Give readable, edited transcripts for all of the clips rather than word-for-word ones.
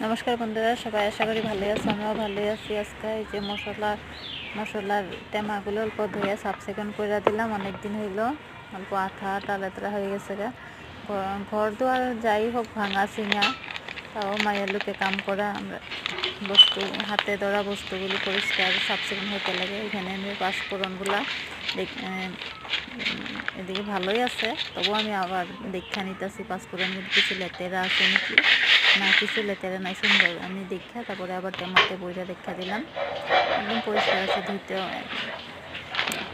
নমস্কার বন্ধুরা, সবাই আশা করি ভালোই আছে। আমরাও ভালোই আছি। আজকে এই যে মশলার টেমাগুলো অল্প ধুয়ে সাফ সিকুন করে দিলাম। অনেক দিন হইলো, অল্প আঠা টালা হয়ে গেছে। ঘর দুয়ার যাই হোক ভাঙা চিঙা, তাও মায়ের লোকে কাম করা, আমরা হাতে ধরা বস্তুগুলি পরিষ্কার সাফ সিকুন হতে লাগে। এখানে আমি পাঁচফোড়নগুলা এদিকে ভালোই আছে, তবুও আমি আবার দেখা নিতেছি পাঁচফোড়নগুলো কিছু লেতেরা আছে নাকি না, কিছু লেতেরা নাই, সুন্দর আমি দেখা তারপরে আবার টেমাতে বইটা দেখা দিলাম। একদম পরিষ্কার আছে, ধুইতে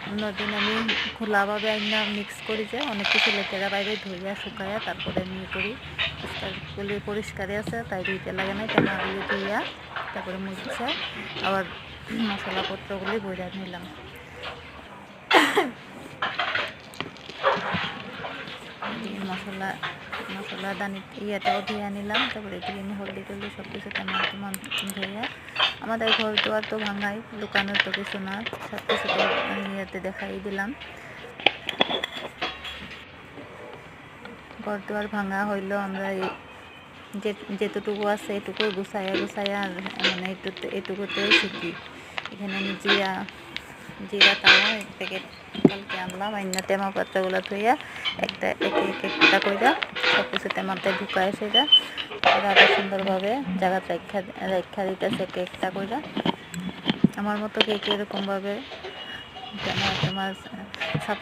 অন্যদিন আমি খোলাভাবে আইনা মিক্স করি, যে অনেক কিছু লেতেরা বাইরে ধুইয়া শুকাইয়া তারপরে আমি করি। পরিষ্কারগুলি পরিষ্কারই আছে, তাই ধুইতে লাগে না। টেমাগুলি ধুইয়া তারপরে মুছে আবার মশলাপত্রগুলি বইরা নিলাম। মশলা দানি ইয়েটাও ধুয়ে নিলাম। তারপরে এদিকে আমি হলদি টলদি সব কিছু তেমন ধুইয়া, আমাদের ঘর দুয়ার তো ভাঙাই, দোকানের তো কিছু না, সব কিছু তো ইয়েতে দেখাই দিলাম। ঘর দুয়ার ভাঙা হইলো, আমরা যেটুকু আছে এটুকু গুছাইয়া আর মানে এটুকুতে শিখি। এখানে আমি জিরা তাও এক প্যাকেট কালকে আনলাম। অন্য টেমা পাত্রগুলো ধুইয়া একটা কইরা সব কিছু টেমাতে ঢুকায়, সেটা ওরা আরও সুন্দরভাবে জায়গা রেখা দিতেছে একটা কইরা। আমার মতো কে এরকমভাবে টেমা সাফ